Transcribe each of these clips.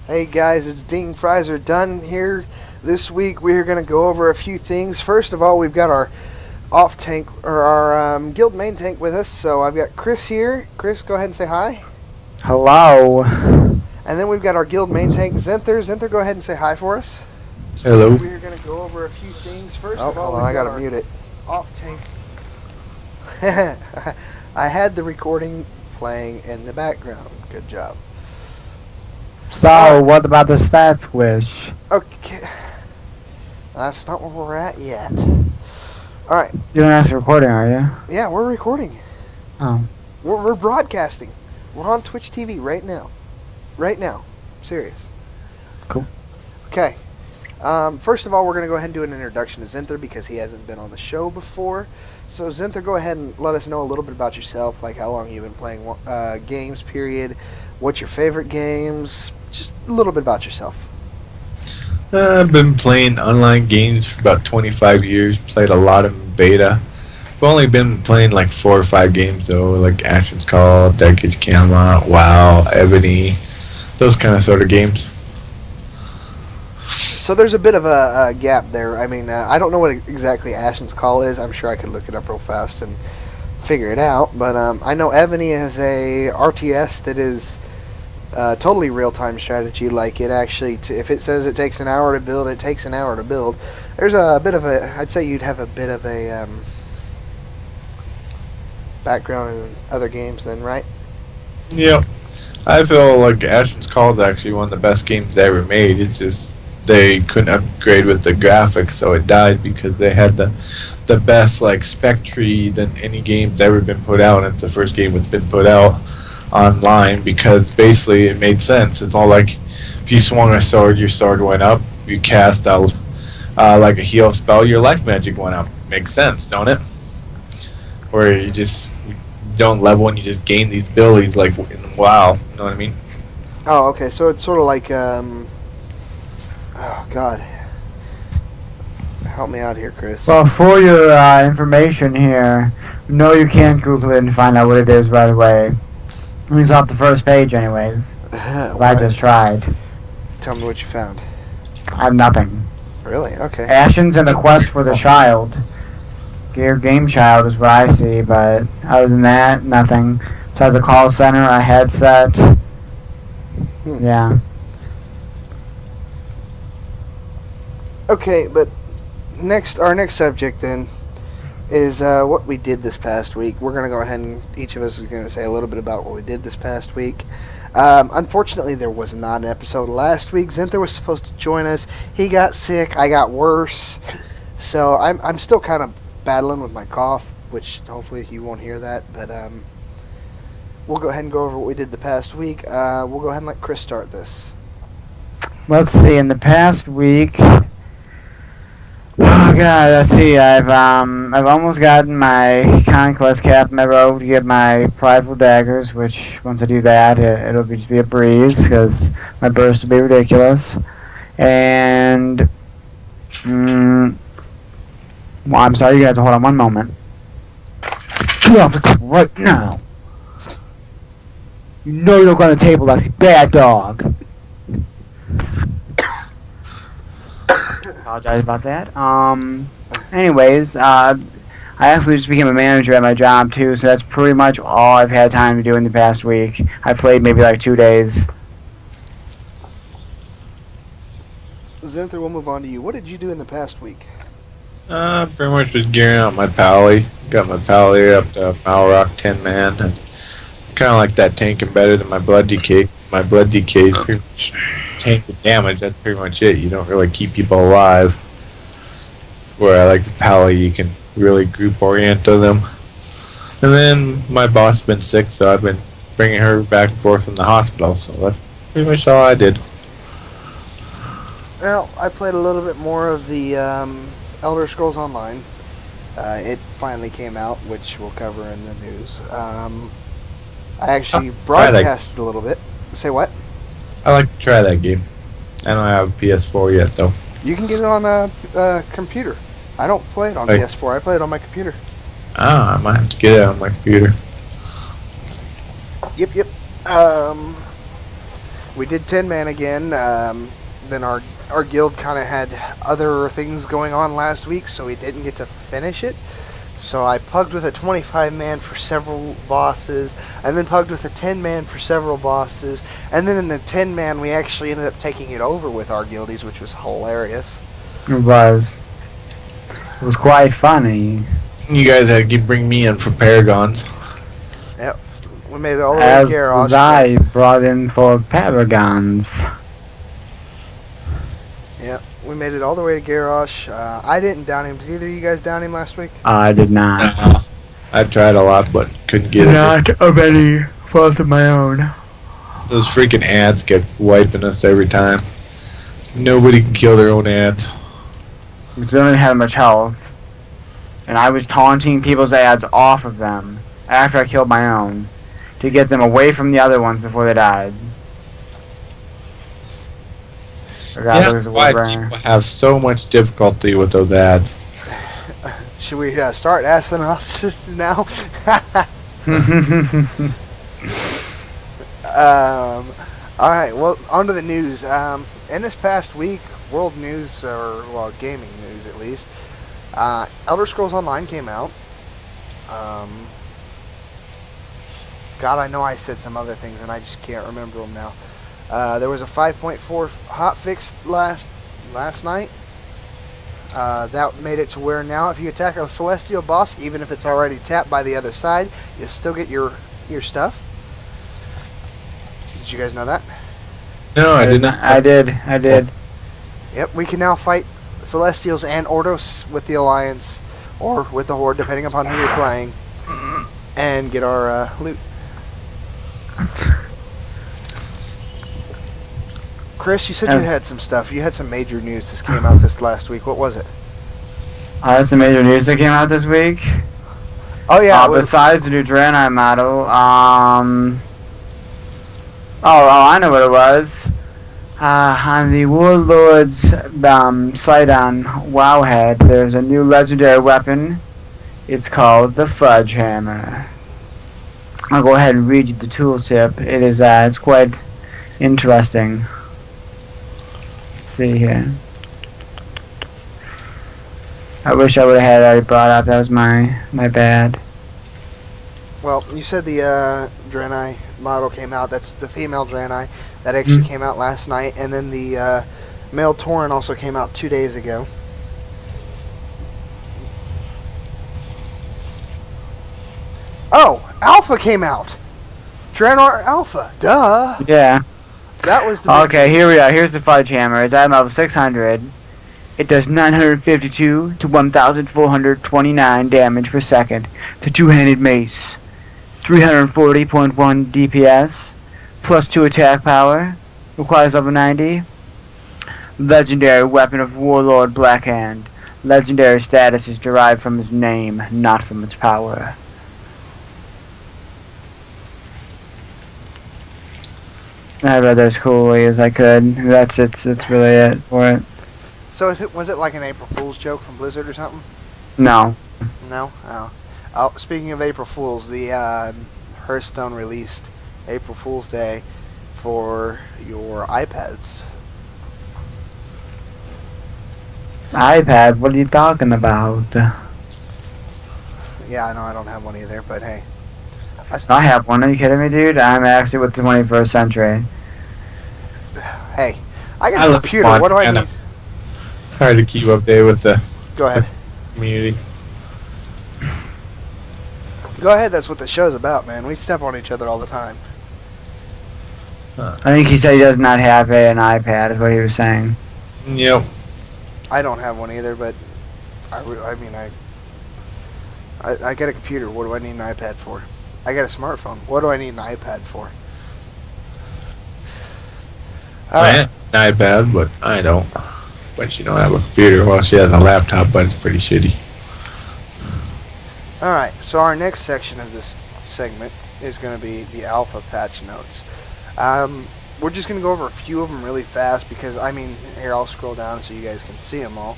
Hey guys, it's Dean Freiser Dunn here. This week we are going to go over a few things. First of all, we've got our off tank or our guild main tank with us. So I've got Chris here. Chris, go ahead and say hi. Hello. And then we've got our guild main tank Zenther. Zenther, go ahead and say hi for us. Hello. We are going to go over a few things. First of all, I got to mute it. Off tank. I had the recording playing in the background. Good job. So, what about the stats wish? Okay. That's not where we're at yet. Alright. You don't have to recording, are you? Yeah, we're recording. Oh. We're broadcasting. We're on Twitch TV right now. Right now. I'm serious. Cool. Okay. First of all, we're going to go ahead and do an introduction to Zenther because he hasn't been on the show before. So, Zenther, go ahead and let us know a little bit about yourself, like how long you've been playing games, period. What's your favorite games? Just a little bit about yourself. I've been playing online games for about 25 years. Played a lot of beta. I've only been playing like 4 or 5 games though, like Ashen's Call, Dead Age Camelot, WoW, Ebony, those kind of sort of games. So there's a bit of a gap there. I mean, I don't know what exactly Ashen's Call is. I'm sure I could look it up real fast and figure it out. But I know Ebony is a RTS that is totally real-time strategy. Like it actually, if it says it takes an hour to build, it takes an hour to build. There's a bit of a, I'd say you'd have a bit of a background in other games then, right? Yep. I feel like Ashen's Call is actually one of the best games they ever made. It's just they couldn't upgrade with the graphics, so it died because they had the best like spec tree than any game's ever been put out, and it's the first game that's been put out online because basically it made sense. It's all like if you swung a sword, your sword went up. You cast a like a heal spell, your life magic went up. Makes sense, don't it? Where you don't level and you just gain these abilities like in WoW. You know what I mean? Oh, okay. So it's sort of like, oh God, help me out here, Chris. Well, for your information here, no, you can't Google it and find out what it is right away. It's off the first page, anyways. I just tried. Tell me what you found. I have nothing. Really? Okay. Ashen's and the Quest for the Child. Gear Game Child is what I see, but other than that, nothing. So has a call center, a headset. Yeah. Okay, but our next subject then is what we did this past week. We're going to go ahead and each of us is going to say a little bit about what we did this past week. Unfortunately, there was not an episode last week. Zenther was supposed to join us. He got sick. I got worse. So I'm still kind of battling with my cough, which hopefully you won't hear that. But we'll go ahead and go over what we did the past week. We'll go ahead and let Chris start this. Let's see. In the past week, oh God, let's see. I've almost gotten my conquest cap. I'm able to get my prideful daggers, which once I do that, it'll just be a breeze because my burst will be ridiculous. And well, I'm sorry, you have to hold on one moment. Get off the table right now. You know you don't go on the table, Lexi. Bad dog. Apologize about that. Anyways, I actually just became a manager at my job too, so that's pretty much all I've had time to do in the past week. I played maybe like 2 days. Zenther, we'll move on to you. What did you do in the past week? Pretty much just gearing out my pally. Got my pally up to Malrock 10-man, and kind of like that tanking better than my blood decay. My blood decay is pretty much tank with damage. That's pretty much it. You don't really keep people alive. Where I like the pally, you can really group orient to them. And then my boss has been sick, so I've been bringing her back and forth from the hospital. So that's pretty much all I did. Well, I played a little bit more of the Elder Scrolls Online. It finally came out, which we'll cover in the news. I actually broadcasted a little bit. Say what? I like to try that game. I don't have a PS4 yet, though. You can get it on a computer. I don't play it on PS4. I play it on my computer. I might have to get it on my computer. Yep. We did 10 man again. Then our guild kind of had other things going on last week, so we didn't get to finish it. So I pugged with a 25 man for several bosses, and then pugged with a 10 man for several bosses, and then in the 10 man we actually ended up taking it over with our guildies, which was hilarious. It was. It was quite funny. You guys had to bring me in for Paragons. Yep, we made it all the way As to Garrosh. I brought in for Paragons. Yep, we made it all the way to Garrosh. I didn't down him. Did either of you guys down him last week? I did not. I tried a lot, but couldn't get it. Not of any fault of my own. Those freaking ads kept wiping us every time. Nobody can kill their own ads. Because they didn't have much health. And I was taunting people's ads off of them after I killed my own to get them away from the other ones before they died. That's why people have so much difficulty with those ads. Should we start asking us now? Alright, well, on to the news. In this past week, world news, or, well, gaming news at least, Elder Scrolls Online came out. God, I know I said some other things and I just can't remember them now. There was a 5.4 hotfix last night. That made it to where now if you attack a Celestial boss, even if it's already tapped by the other side, you still get your stuff. Did you guys know that? No, I did not. I did. Yep, we can now fight Celestials and Ordos with the Alliance, or with the Horde, depending upon who you're playing, and get our loot. Chris, you said you had some stuff. You had some major news that came out this last week. What was it? That's the major news that came out this week. Oh yeah. Besides the new Draenei model, I know what it was. On the Warlord's site on Wowhead, there's a new legendary weapon. It's called the Fudge Hammer. I'll go ahead and read you the tooltip. It is, it's quite interesting. Let's see here. I wish I would have had it already brought up. That was my bad. Well, you said the Draenei model came out. That's the female Draenei. That actually came out last night. And then the male Tauren also came out 2 days ago. Oh, Alpha came out. Draenor Alpha. Duh. Yeah. That was the Okay, here we are. Here's the Fudge Hammer. It's at level 600. It does 952 to 1,429 damage per second. The two-handed mace. 340.1 DPS. Plus 2 attack power. Requires level 90. Legendary weapon of Warlord Blackhand. Legendary status is derived from its name, not from its power. I read that as coolly as I could. That's really it for it. So was it like an April Fool's joke from Blizzard or something? No. No? Oh, speaking of April Fools, the Hearthstone released April Fool's Day for your iPads. iPad? What are you talking about? Yeah, I know I don't have one either, but hey. I have one. Are you kidding me, dude? I'm actually with the 21st century. Hey, I got a computer. What do I need? It's hard to keep up there with the Go ahead. community. Go ahead. That's what the show's about, man. We step on each other all the time. I think he said he does not have an iPad, is what he was saying. Yep. I don't have one either, but I got a computer. What do I need an iPad for? I got a smartphone. What do I need an iPad for? I have an iPad, but I don't. But she don't have a computer. Well, she has a laptop, but it's pretty shitty. Alright, so our next section of this segment is going to be the alpha patch notes. We're just going to go over a few of them really fast because, I mean, here I'll scroll down so you guys can see them all.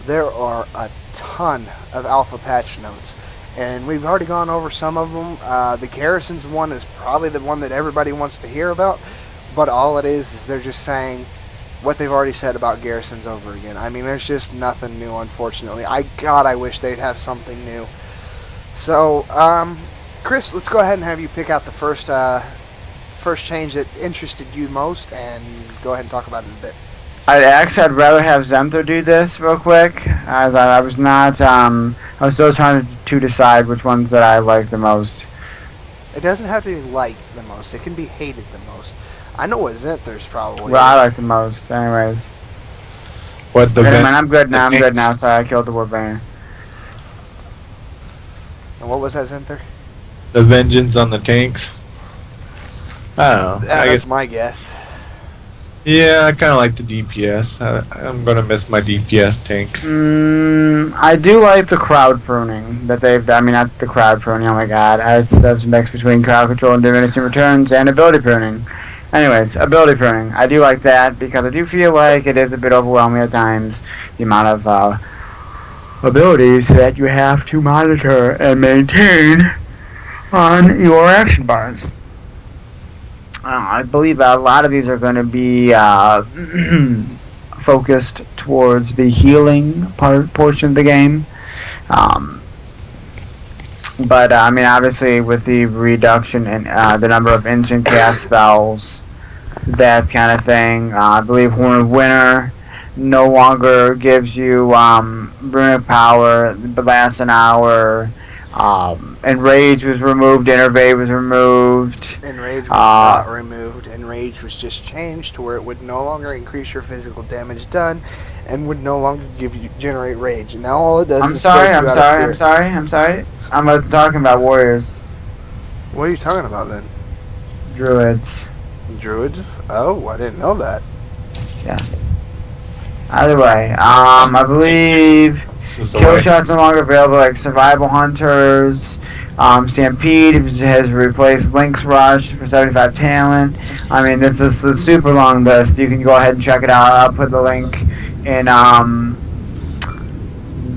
There are a ton of alpha patch notes. And we've already gone over some of them. The Garrisons one is probably the one that everybody wants to hear about. but all it is they're just saying what they've already said about garrisons over again. I mean, there's just nothing new, unfortunately. I wish they'd have something new. So, Chris, let's go ahead and have you pick out the first change that interested you most, and go ahead and talk about it a bit. I'd rather have Zenther do this real quick, as I was not, I was still trying to decide which ones that I like the most. It doesn't have to be liked the most. It can be hated the most. I know what Zenther's probably Well, I is. like the most, anyways. What the Wait a minute, Vengeance I'm good now, the I'm good Tanks- now, sorry, I killed the Warbringer. And what was that, Zenther? The vengeance on the tanks. I don't know. I That's guess, my guess. yeah, I kind of like the DPS. I'm gonna miss my DPS tank. I do like the crowd pruning that they've. I mean, not the crowd pruning. Oh my god, that's a mix between crowd control and diminishing returns and ability pruning. Anyways, ability pruning. I do like that because I do feel like it is a bit overwhelming at times. The amount of abilities that you have to monitor and maintain on your action bars. I believe a lot of these are going to be focused towards the healing portion of the game. But I mean, obviously, with the reduction in the number of instant cast spells, that kind of thing, I believe Horn of Winter no longer gives you runic power, but lasts an hour. Enrage was removed, Innervate was removed. Enrage was not removed. Enrage was just changed to where it would no longer increase your physical damage done, and would no longer generate rage. And now all it does I'm is sorry, break I'm you out of sorry, fear. I'm sorry. I'm talking about warriors, What are you talking about then? druids. Druids? Oh, I didn't know that. Yes. Either way, I believe This is kill away. shots no longer available, like survival hunters. Stampede has replaced Link's Rush for 75 talent. I mean, this is a super long list. You can go ahead and check it out. I'll put the link in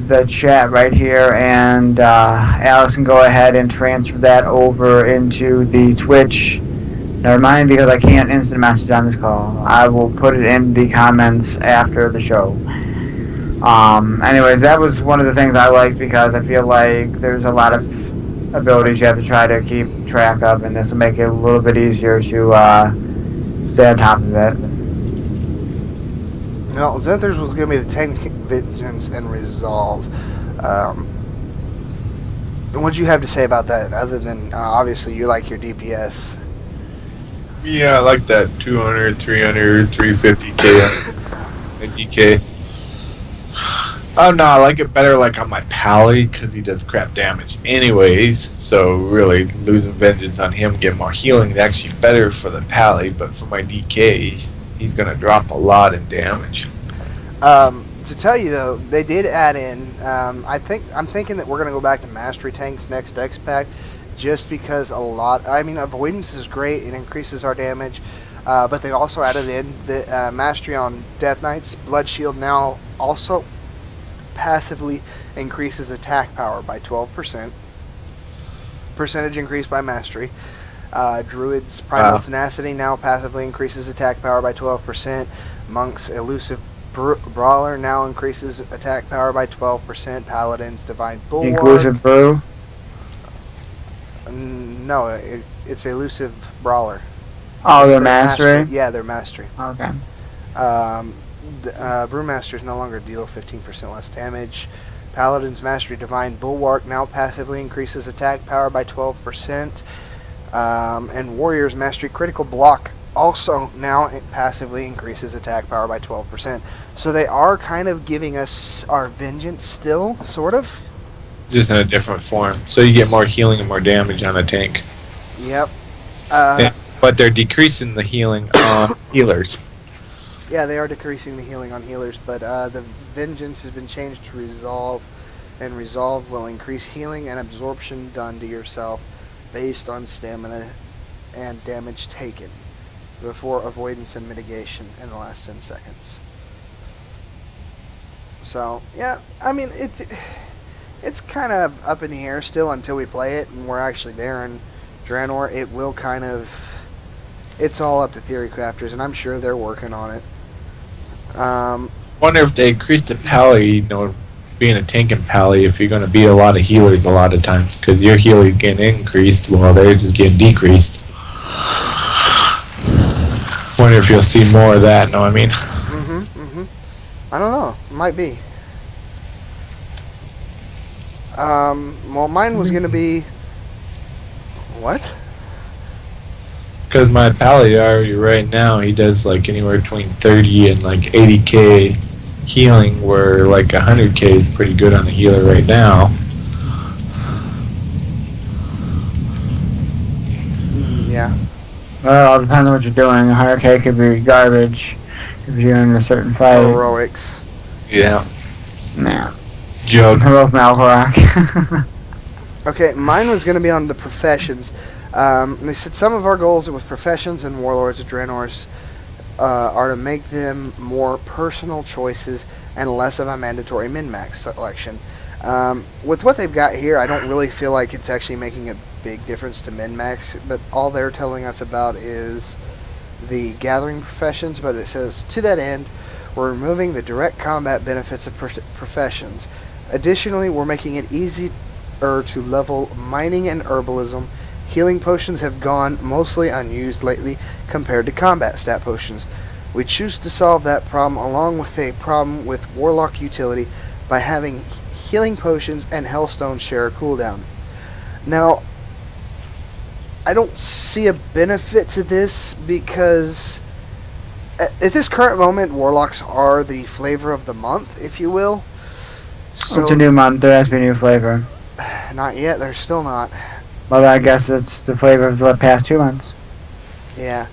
the chat right here, and Alex can go ahead and transfer that over into the Twitch. Never mind, because I can't instant message on this call. I will put it in the comments after the show. Anyways, that was one of the things I liked because I feel like there's a lot of abilities you have to try to keep track of, and this will make it a little bit easier to stay on top of it. No, Zenther's was going to be the 10 Vengeance and Resolve. What do you have to say about that, other than obviously you like your DPS? Yeah, I like that 200, 300, 350k, DK. Oh no, I like it better like on my Pally because he does crap damage anyways. So really, losing Vengeance on him, get more healing is actually better for the Pally. But for my DK, he's gonna drop a lot in damage. To tell you though, they did add in. I'm thinking that we're gonna go back to Mastery Tanks next X pack, just because I mean, Avoidance is great; it increases our damage. But they also added in the Mastery on Death Knights. Blood Shield now also passively increases attack power by 12%. Percentage increase by Mastery. Druid's Primal Tenacity now passively increases attack power by 12%. Monk's Elusive Brawler now increases attack power by 12%. Paladin's Divine Bulwark. Inclusive brew. No, it's Elusive Brawler. Oh, It's their mastery. Yeah, their Mastery. Okay. Brewmasters no longer deal 15% less damage. Paladin's Mastery Divine Bulwark now passively increases attack power by 12%. And Warrior's Mastery Critical Block also now passively increases attack power by 12%. So they are kind of giving us our Vengeance still, sort of. Just in a different form, so you get more healing and more damage on a tank. Yep. But they're decreasing the healing on healers. Yeah, they are decreasing the healing on healers, but the Vengeance has been changed to Resolve, and Resolve will increase healing and absorption done to yourself based on stamina and damage taken before avoidance and mitigation in the last 10 seconds. So, yeah, I mean, it's kind of up in the air still until we play it and we're actually there in Draenor. it's all up to theory crafters, and I'm sure they're working on it. Wonder if they increased the pally, being a tank and pally, if you're going to beat a lot of healers a lot of times, because your healer getting increased while theirs is getting decreased. Wonder if you'll see more of that, know what I mean? I don't know. Might be. Well, mine was going to be... What? Because my pally already right now, he does like anywhere between 30 and like 80k healing, where like 100k is pretty good on the healer right now. Yeah. Well, it all depends on what you're doing. 100k could be garbage if you're in a certain fight. Heroics. Yeah. Nah. Jug. Hello, Malkorok. Okay, mine was going to be on the professions. They said some of our goals with professions and warlords of Draenor's are to make them more personal choices and less of a mandatory min-max selection. With what they've got here, I don't really feel like it's actually making a big difference to min-max, but all they're telling us about is the gathering professions, but it says, to that end, we're removing the direct combat benefits of professions. Additionally, we're making it easier to level mining and herbalism. Healing potions have gone mostly unused lately compared to combat stat potions. We choose to solve that problem along with a problem with warlock utility by having healing potions and hellstones share a cooldown. Now, I don't see a benefit to this because at this current moment, warlocks are the flavor of the month, if you will. So, It's a new month. There has to be a new flavor. not yet. They're still not. Well, I guess it's the flavor of the past 2 months. Yeah,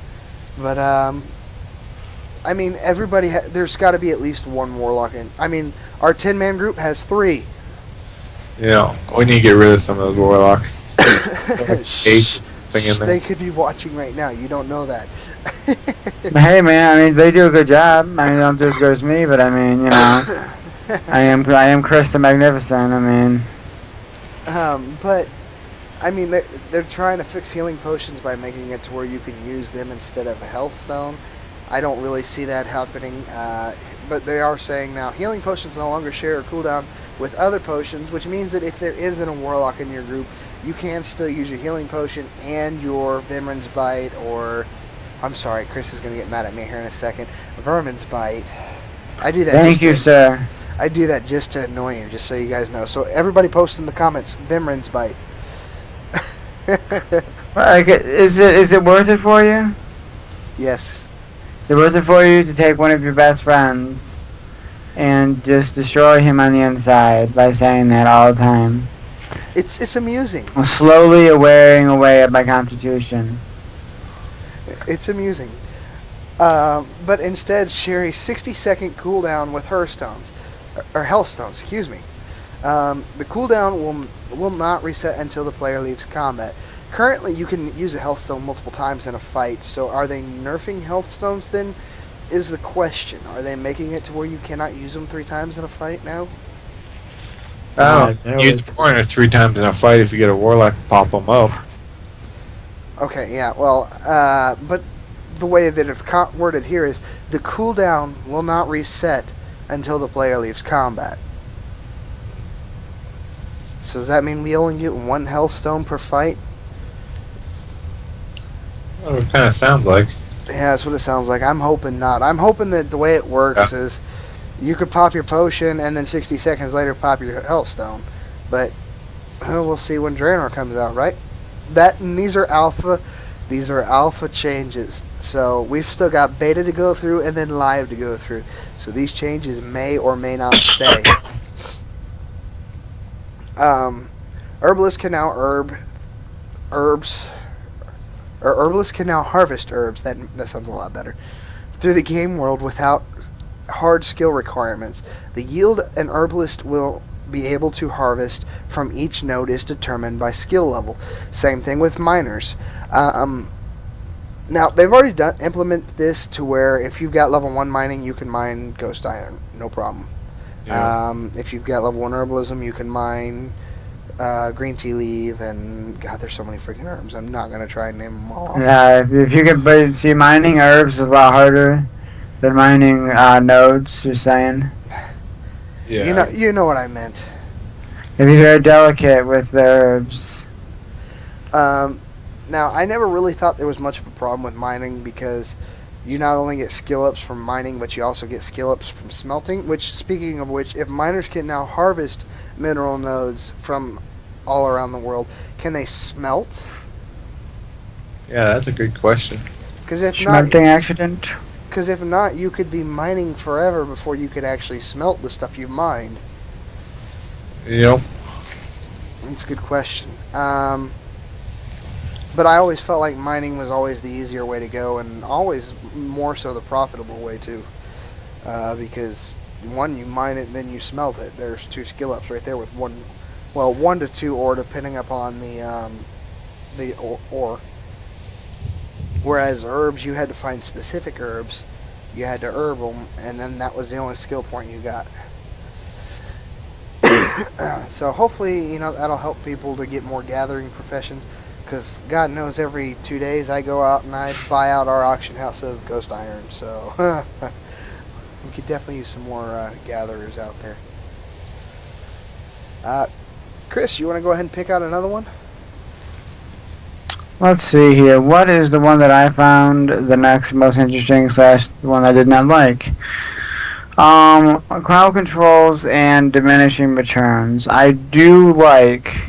but I mean, everybody. There's got to be at least one warlock in. I mean, our 10-man group has 3. Yeah. We need to get rid of some of those warlocks. Shh, thing in there. they could be watching right now. You don't know that. But hey, man, I mean, they do a good job. I mean, they don't do as good as me, but I mean, you know, I am Chris the Magnificent. I mean, But I mean, they're trying to fix healing potions by making it to where you can use them instead of a health stone. I don't really see that happening, but they are saying now healing potions no longer share a cooldown with other potions, which means that if there isn't a warlock in your group, you can still use your healing potion and your Vimrin's Bite, or I'm sorry, Chris is going to get mad at me here in a second. Vermin's Bite. I do that. thank you, sir. I do that just to annoy you, just so you guys know. So everybody post in the comments, Vimrin's Bite. Like, is it worth it for you? Yes. Is it worth it for you to take one of your best friends and just destroy him on the inside by saying that all the time? It's amusing. I'm slowly wearing away at my constitution. It's amusing. But instead, share a 60-second cooldown with her stones, or health stones. Excuse me. The cooldown will not reset until the player leaves combat. Currently, you can use a health stone multiple times in a fight. So, are they nerfing health stones then? Is the question. Are they making it to where you cannot use them 3 times in a fight now? Oh, use more than 3 times in a fight if you get a warlock to pop them up. Okay, yeah. Well, but the way that it's worded here is the cooldown will not reset until the player leaves combat. So does that mean we only get 1 health stone per fight? Well, it kind of sounds like. Yeah, that's what it sounds like. I'm hoping not. I'm hoping that the way it works is you could pop your potion and then 60 seconds later pop your health stone. But we'll see when Draenor comes out, right? That and these are alpha. These are alpha changes. So we've still got beta to go through and then live to go through. So these changes may or may not stay. Herbalists can now herbalists can now harvest herbs. That sounds a lot better. Through the game world without hard skill requirements. The yield an herbalist will be able to harvest from each node is determined by skill level. Same thing with miners. Now they've already implemented this to where if you've got level 1 mining, you can mine ghost iron, no problem. Yeah. If you've got level 1 herbalism, you can mine green tea leaf, and God, there's so many freaking herbs. I'm not gonna try and name them all. Yeah, if you could, but see, mining herbs is a lot harder than mining nodes. Just saying. Yeah. You know what I meant. If you're very delicate with the herbs. Now, I never really thought there was much of a problem with mining because you not only get skill ups from mining, but you also get skill ups from smelting. Which, speaking of which, if miners can now harvest mineral nodes from all around the world, can they smelt? Yeah, that's a good question. Because if Smelting accident. not, you could be mining forever before you could actually smelt the stuff you mined. Yep. That's a good question. But I always felt like mining was always the easier way to go, and always more so the profitable way too. Because one, you mine it, then you smelt it. There's 2 skill ups right there with 1 to 2 ore, depending upon the ore. Whereas herbs, you had to find specific herbs, you had to herb them, and then that was the only skill point you got. So hopefully, that'll help people to get more gathering professions. Because God knows every 2 days I go out and I buy out our auction house of ghost iron. So we could definitely use some more gatherers out there. Chris, you want to go ahead and pick out another one? Let's see here. What is the one that I found the next most interesting / the one I did not like? Crowd controls and diminishing returns. I do like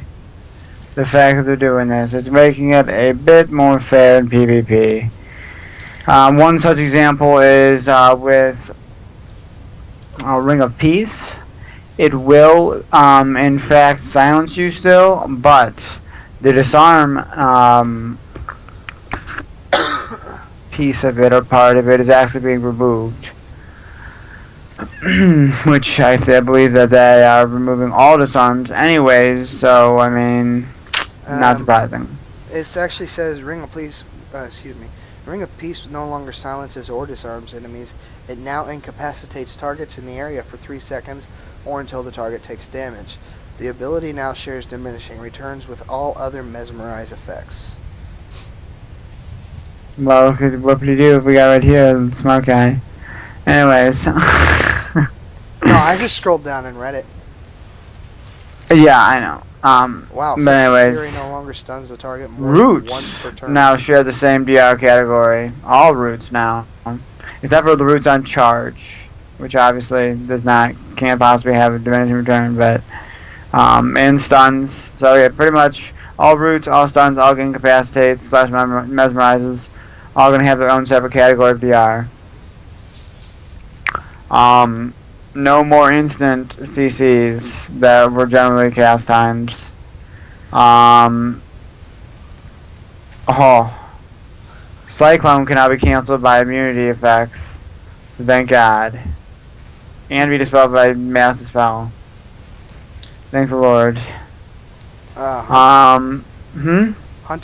the fact that they're doing this. It's making it a bit more fair in PvP. One such example is with Ring of Peace. It will, in fact, silence you still, but the disarm piece of it or part of it is actually being removed. Which I believe that they are removing all disarms anyways, so I mean, not surprising. It actually says Ring of Peace, Ring of Peace no longer silences or disarms enemies. It now incapacitates targets in the area for 3 seconds or until the target takes damage. The ability now shares diminishing returns with all other mesmerize effects. Well, what would you do if we got right here, the smart guy? Anyways. No, I just scrolled down and read it. Yeah, I know. Wow, but anyways, Fury no longer stuns the target more roots than once per turn. now share the same DR category. All roots now, except for the roots on charge, which obviously can't possibly have a diminishing return, but and stuns. So yeah, pretty much all roots, all stuns, all incapacitates / mesmerizes, all gonna have their own separate category of DR. No more instant CCs that were generally cast times. Cyclone cannot be cancelled by immunity effects. Thank God. And be dispelled by mass dispel. Thank the Lord. Hunter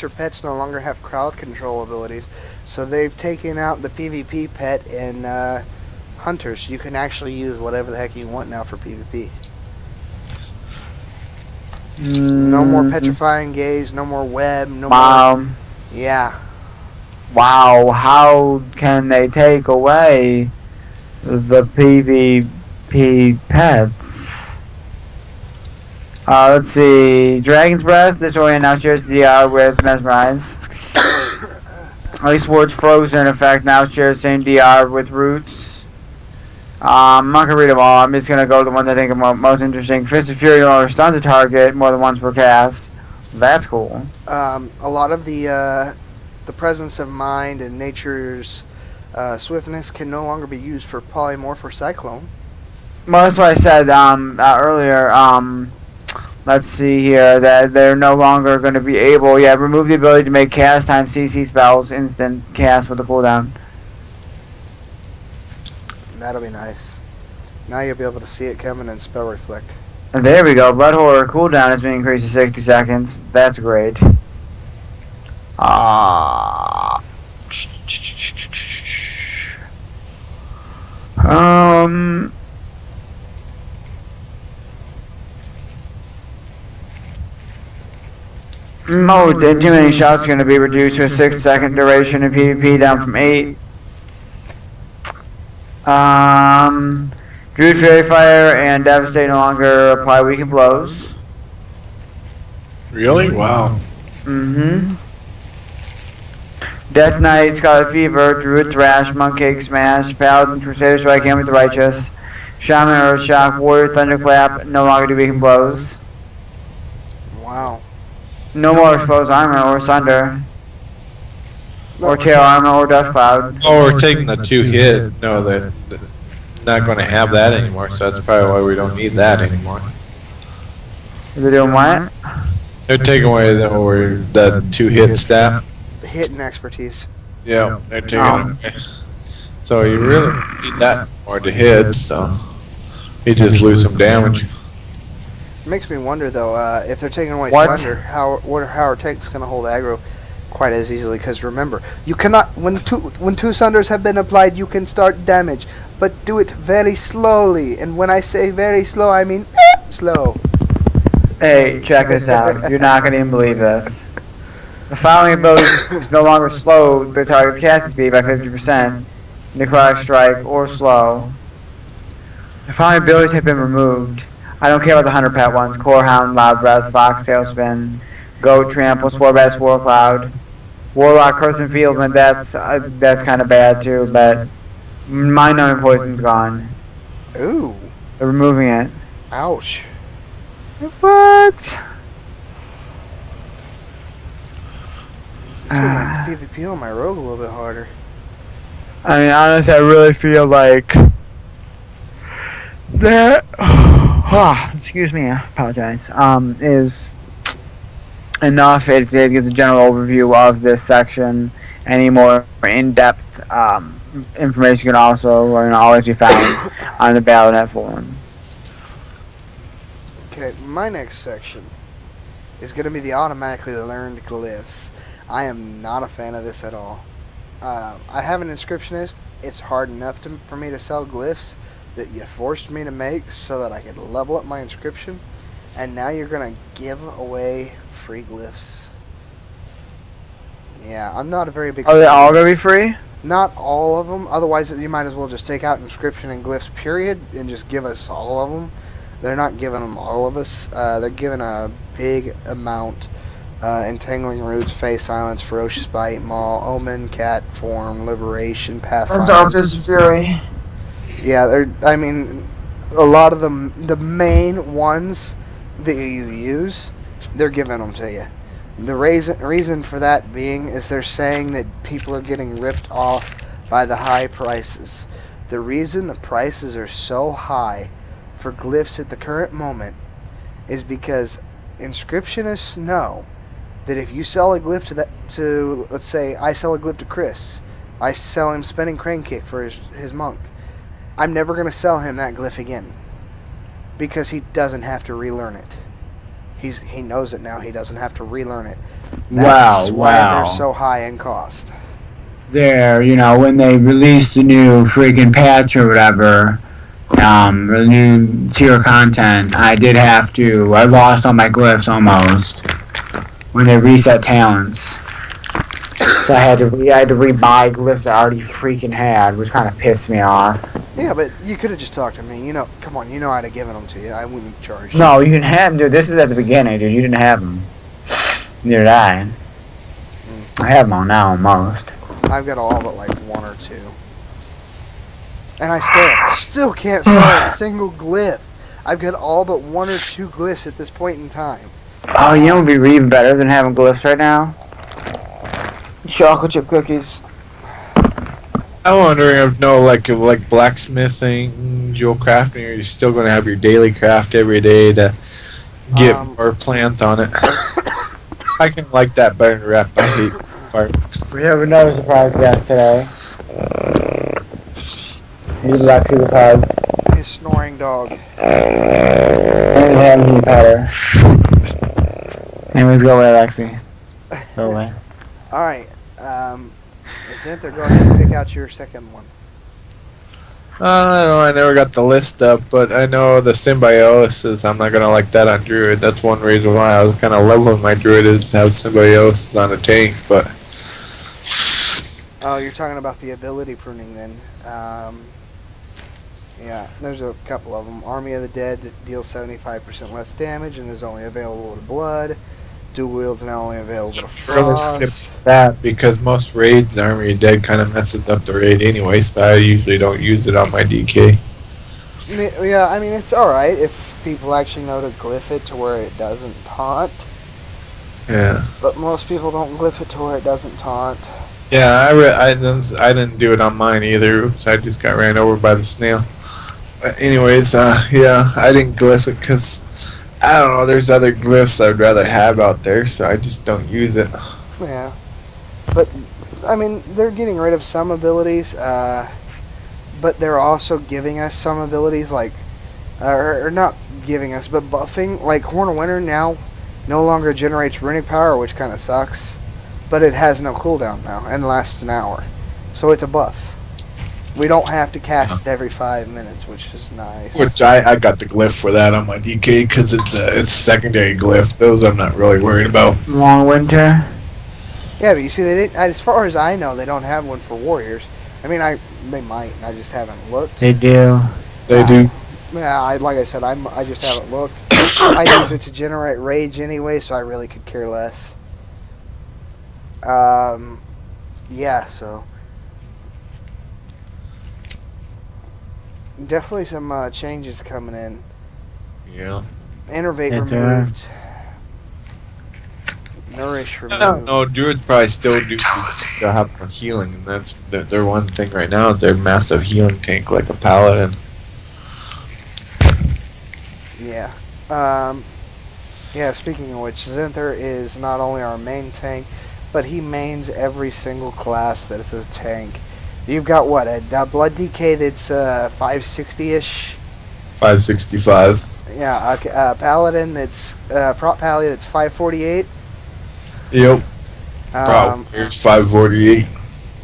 pets no longer have crowd control abilities, so they've taken out the PvP pet in Hunters. You can actually use whatever the heck you want now for PvP. No more petrifying gaze, no more web, no more. Yeah. Wow, how can they take away the PvP pets? Let's see. Dragon's Breath, Disorient now shares DR with Mesmerize. Ice Ward's Frozen, in effect, now shares same DR with Roots. I'm not going to read them all. I'm just going to go to the ones I think are most interesting. Fist of Fury no longer stuns a target more than once per cast. That's cool. A lot of the presence of mind and nature's swiftness can no longer be used for polymorph or cyclone. Well, that's what I said earlier. Let's see here, that they're no longer going to be able, remove the ability to make cast time CC spells instant cast with a cooldown. That'll be nice. Now you'll be able to see it coming and spell reflect. And there we go. Blood Horror cooldown has been increased to 60 seconds. That's great. Too many shots are going to be reduced to a 6-second duration in PvP, down from 8. Druid Fairy Fire and Devastate no longer apply weakened blows. Really? Wow. Death Knight, Scarlet Fever, Druid Thrash, Monk Cake Smash, Paladin, Crusader Strike, Hammer the Righteous, Shaman Earth Shock, Warrior Thunderclap, no longer do weakened blows. Wow. No more exposed armor or Sunder. Or Tail Armor or Dust Cloud. Oh, we're taking the 2-hit. No, they're not going to have that anymore, so that's probably why we don't need that anymore. They're doing what? They're taking away the 2-hit stat. Hit and expertise. Yeah, they're taking it away. So you really need that more to hit, so you just lose some damage. Makes me wonder though, if they're taking away What? Thunder, how are tanks going to hold aggro quite as easily? Because remember, you cannot when two Sunders have been applied, you can start damage, but do it very slowly. And when I say very slow, I mean slow. Hey, check this out. You're not going to even believe this. The following abilities no longer slow the target's casting speed by 50%, Necrotic Strike, or slow. The following abilities have been removed. I don't care about the 100 pet ones. Core Hound, Loud Breath, Foxtail Spin, Goat, Trample, Sworebat, Swirl Cloud, Warlock, Curse Enfieldment. That's kind of bad too, but Mind Numbing Poison's gone. Ooh, They're removing it. ouch. What? So my PvP on my rogue a little bit harder. I mean, honestly, I really feel like that. Excuse me, I apologize. Is enough. It did give the general overview of this section. Any more in-depth information can also always be found on the Battle.net forum. Okay, my next section is going to be the automatically learned glyphs. I am not a fan of this at all. I have an inscriptionist. It's hard enough for me to sell glyphs that you forced me to make so that I could level up my inscription, and now you're going to give away free glyphs. Yeah, I'm not a very big Are they fan. all gonna be free? Not all of them. Otherwise, you might as well just take out inscription and glyphs, period, and just give us all of them. They're not giving them all of us. They're giving a big amount. Entangling Roots, Face Silence, Ferocious Bite, Maul, Omen, Cat Form, Liberation, Pathfinder. Darkness Fury. Yeah, I mean, a lot of them, the main ones that you use, they're giving them to you. The reason for that being is they're saying that people are getting ripped off by the high prices. The reason the prices are so high for glyphs at the current moment is because inscriptionists know that if you sell a glyph to let's say I sell a glyph to Chris, I sell him Spinning Crane Kick for his monk, I'm never going to sell him that glyph again because he doesn't have to relearn it. He knows it now. He doesn't have to relearn it. That's why they're so high in cost. There, when they released the new freaking patch or whatever, the new tier content, I lost all my glyphs almost when they reset talents. So I had to rebuy glyphs I already freaking had, which kind of pissed me off. Yeah, but you could have just talked to me. Come on, I'd have given them to you. I wouldn't charge you. No, you didn't have them, dude. This is at the beginning, dude. You didn't have them. Neither did I. I have them all now, almost. I've got all but like one or two. And I still can't sell a single glyph. I've got all but one or two glyphs at this point in time. Oh, you know what would be even better than having glyphs right now? Chocolate chip cookies. I'm wondering if like blacksmithing, jewel crafting, are you still going to have your daily craft every day to get more plants on it? I can like that better than rep. I hate fire. We have another surprise guest today. He's Lexi the pug. His snoring dog. And him, he pet her. Anyways, go away, Lexi. Go away. Alright, Xanther, go ahead and pick out your second one. I don't know, I never got the list up, but I know the symbiosis, I'm not gonna like that on Druid. That's one reason why I was kind of leveling my Druid is to have symbiosis on a tank, but Oh, you're talking about the ability pruning then. Yeah, there's a couple of them. Army of the Dead deals 75% less damage and is only available to blood. Dual wield's now only available to really frost. that because most raids, the Army of Dead kind of messes up the raid anyway, so I usually don't use it on my DK. Yeah, I mean, it's alright if people actually know to glyph it to where it doesn't taunt. Yeah. But most people don't glyph it to where it doesn't taunt. Yeah, I didn't do it on mine either. So I just got ran over by the snail. But anyways, yeah, I didn't glyph it because I don't know. There's other glyphs I'd rather have out there, so I just don't use it. Yeah. But, I mean, they're getting rid of some abilities, but they're also giving us some abilities, like, or not giving us, but buffing. Like, Horn of Winter now no longer generates runic power, which kind of sucks, but it has no cooldown now and lasts an hour. So it's a buff. We don't have to cast it every 5 minutes, which is nice. Which I got the glyph for that on my DK because it's secondary glyph. Those I'm not really worried about. Long winter. Yeah, but you see, they didn't, as far as I know, they don't have one for warriors. I mean, they might. I just haven't looked. They do. They do. Yeah, like I said, I just haven't looked. I use it to generate rage anyway, so I really could care less. Yeah, so definitely some changes coming in. Yeah. Innervate It's, removed. Nourish I don't removed. know. Druids probably still do. They'll have more healing, and that's their one thing right now. Is their massive healing tank like a paladin. Yeah. Yeah, speaking of which, Zinther is not only our main tank, but he mains every single class that is a tank. You've got what, a blood DK that's 560-ish? 565. Yeah, a paladin that's prop pally that's 548. Yep. Here's 548.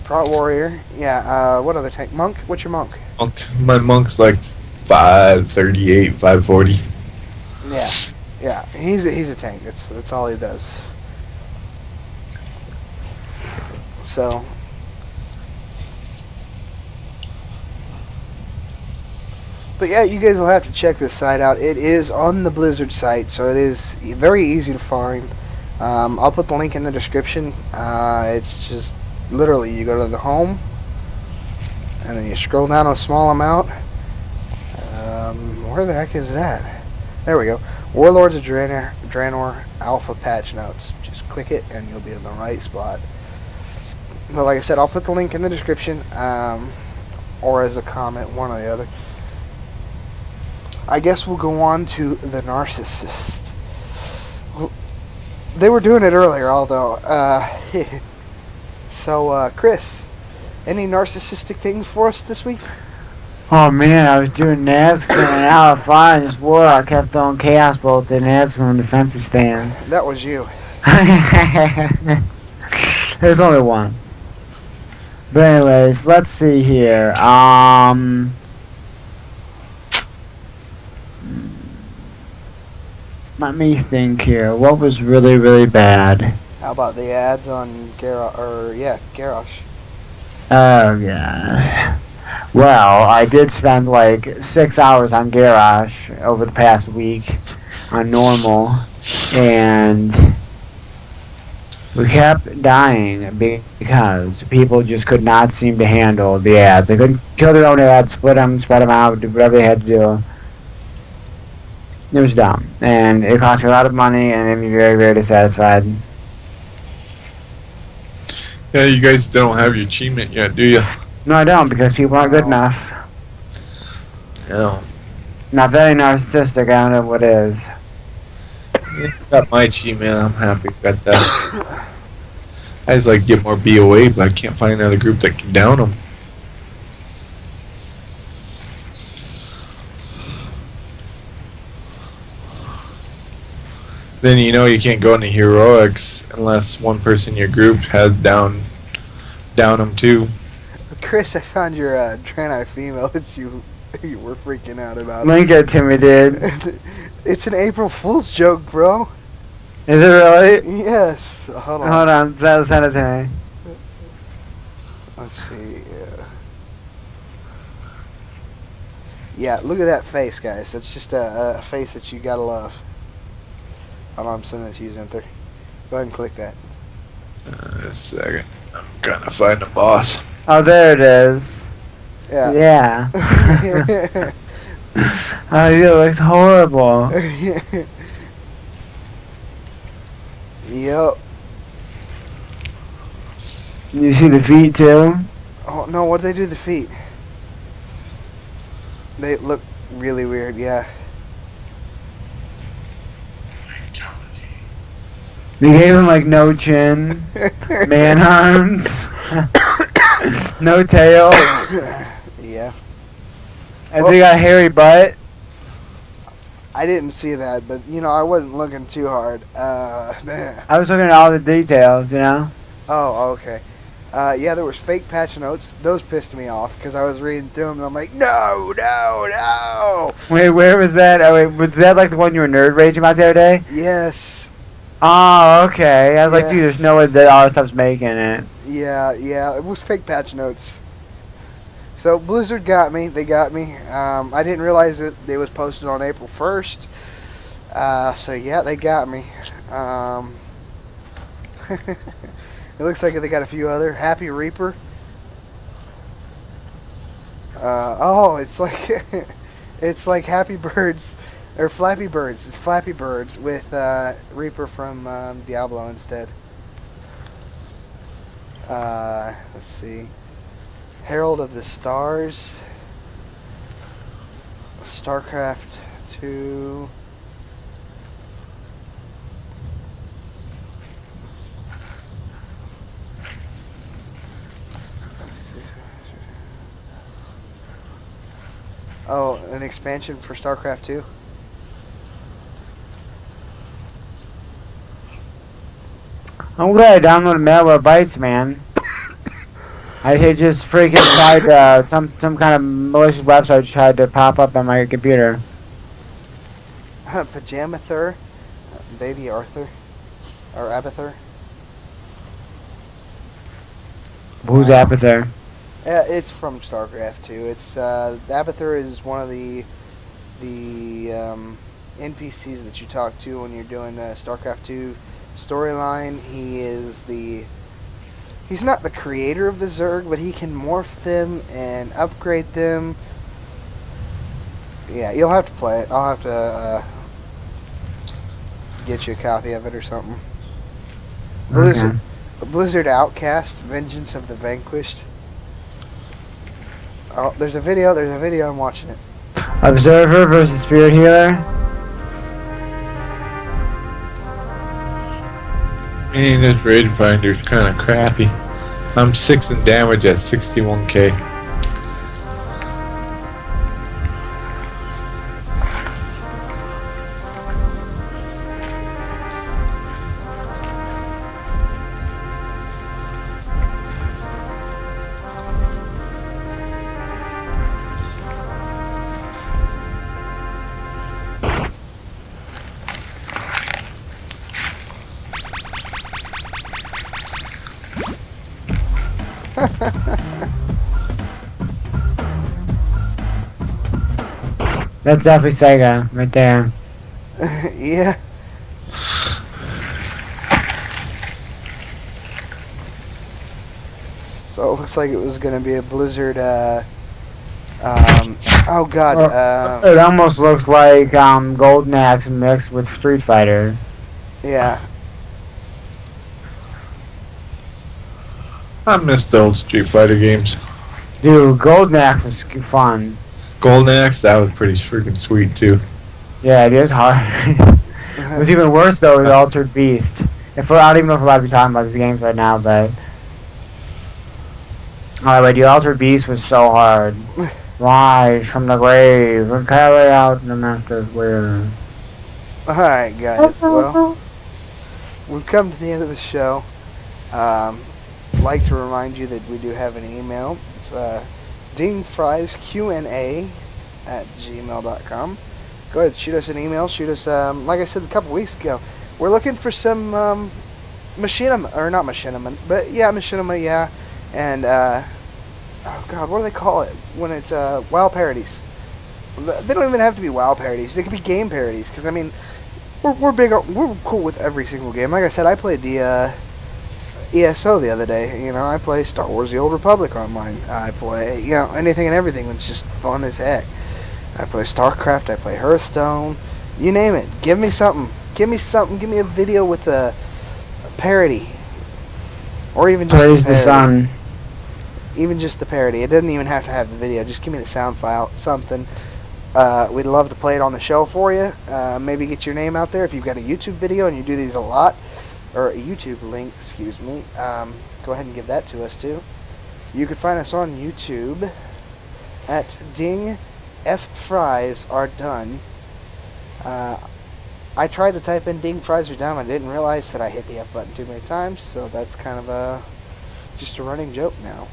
Prot warrior. Yeah. What other tank? Monk. What's your monk? Monk. My monk's like 538, 540. Yeah. Yeah. He's a tank. That's all he does. So. But yeah, you guys will have to check this site out. It is on the Blizzard site, so it is very easy to find. I'll put the link in the description. It's just literally you go to the home, and then you scroll down a small amount. Where the heck is that? There we go. Warlords of Draenor Alpha Patch Notes. Just click it, and you'll be in the right spot. But like I said, I'll put the link in the description, or as a comment, one or the other. I guess we'll go on to the Narcissist. They were doing it earlier, although. So, Chris, any narcissistic things for us this week? Oh man, I was doing NASCAR and out of fire in this war. I kept throwing chaos bolts in NASCAR defensive stands. That was you. There's only one. But anyways, let's see here. Let me think here. What was really, really bad? How about the ads on Garrosh? Oh yeah. Well, I did spend like 6 hours on Garrosh over the past week on normal, and we kept dying because people just could not seem to handle the ads. They couldn't kill their own ads, spread them out, do whatever they had to do. It was dumb, and it cost me a lot of money, and made me very, very dissatisfied. Yeah, you guys don't have your achievement yet, do you? No, I don't, because people aren't good enough. Yeah. Not very narcissistic, I don't know what is. Got my achievement. I'm happy got that. I just like to get more BOA, but I can't find another group that can down them. Then you know you can't go into heroics unless one person in your group has down them too. Chris, I found your Draenei female that you were freaking out about. Link it to me, dude. It's an April Fool's joke, bro. Is it really? Yes. Hold on. Hold on, send it to me. Let's see. Yeah, look at that face, guys. That's just a face that you gotta love. Hold on, I'm sending it to you, Zinther. Go ahead and click that. A second. I'm gonna find the boss. Oh, there it is. Yeah. Yeah. Oh, it looks horrible. Yep. You see the feet too? Oh no, what did they do to the feet? They look really weird, yeah. They gave him like no chin, man arms, no tail, Yeah. and they got a hairy butt. I didn't see that, but you know, I wasn't looking too hard. I was looking at all the details, you know? Oh, okay. Yeah, there was fake patch notes. Those pissed me off because I was reading through them and I'm like, no, no, no. Wait, where was that? Oh, wait, was that like the one you were nerd raging about the other day? Yes. Oh, okay. I was like, Yes. dude, there's no way that all this stuff's making it. Yeah, it was fake patch notes. So Blizzard got me. They got me. I didn't realize that it was posted on April 1st. So yeah, they got me. It looks like they got a few other. Happy Reaper. Oh, it's like it's like Happy Birds or Flappy Birds. It's Flappy Birds with Reaper from Diablo instead. Let's see. Herald of the Stars. StarCraft 2. Oh, an expansion for StarCraft 2? I'm glad I downloaded Malware Bytes, man. I had just freaking tried some kind of malicious website tried to pop up on my computer. Pajamathur, Baby Arthur, or Abathur. Who's Abathur? It's from StarCraft 2. It's Abathur is one of the NPCs that you talk to when you're doing StarCraft 2 storyline. He's not the creator of the Zerg, but he can morph them and upgrade them. Yeah, you'll have to play it. I'll have to get you a copy of it or something. Okay. Blizzard Outcast, Vengeance of the Vanquished. Oh, there's a video. I'm watching it. Observer versus Spirit Healer. Man, this raid finder's kind of crappy. I'm 6 in damage at 61k. That's definitely Sega, right there. Yeah. So it looks like it was going to be a Blizzard, oh god, It almost looks like Golden Axe mixed with Street Fighter. yeah. I miss the old Street Fighter games. Dude, Golden Axe was fun. Golden Axe, that was pretty freaking sweet too. Yeah, it is hard. What's even worse though is Altered Beast. I don't even know if we're allowed to be talking about these games right now, but alright, dude, Altered Beast was so hard. Rise from the grave and carry out the master's will. Alright, guys, well, we've come to the end of the show. Like to remind you that we do have an email. It's dingfriesqna@gmail.com. Go ahead, shoot us an email. Shoot us, like I said a couple weeks ago, we're looking for some machinima, or not machinima, but yeah, machinima, yeah. And, oh God, what do they call it when it's WoW parodies? They don't even have to be WoW parodies. They could be game parodies, because, I mean, we're big, we're cool with every single game. Like I said, I played the ESO the other day. You know, I play Star Wars: The Old Republic online. I play, you know, anything and everything that's just fun as heck. I play StarCraft. I play Hearthstone. You name it. Give me something. Give me something. Give me a video with a parody, or even just Praise a the parody. sun. Even just the parody. It doesn't even have to have the video. Just give me the sound file, something. We'd love to play it on the show for you. Maybe get your name out there if you've got a YouTube video and you do these a lot, or a YouTube link, excuse me. Go ahead and give that to us too. You can find us on YouTube at Ding F Fries Are Done. I tried to type in Ding Fries Are Done. I didn't realize that I hit the F button too many times, so that's kind of just a running joke now.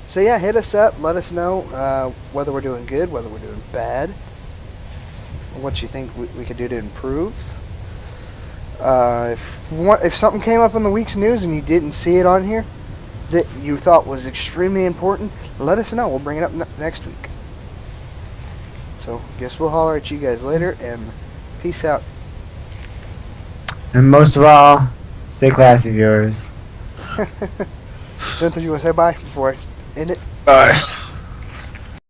So yeah, hit us up. Let us know whether we're doing good, whether we're doing bad, what you think we could do to improve. If something came up in the week's news and you didn't see it on here that you thought was extremely important, let us know. We'll bring it up next week. So guess we'll holler at you guys later, and peace out. And most of all, stay classy, viewers. Cynthia, you want to say bye before I end it? Bye.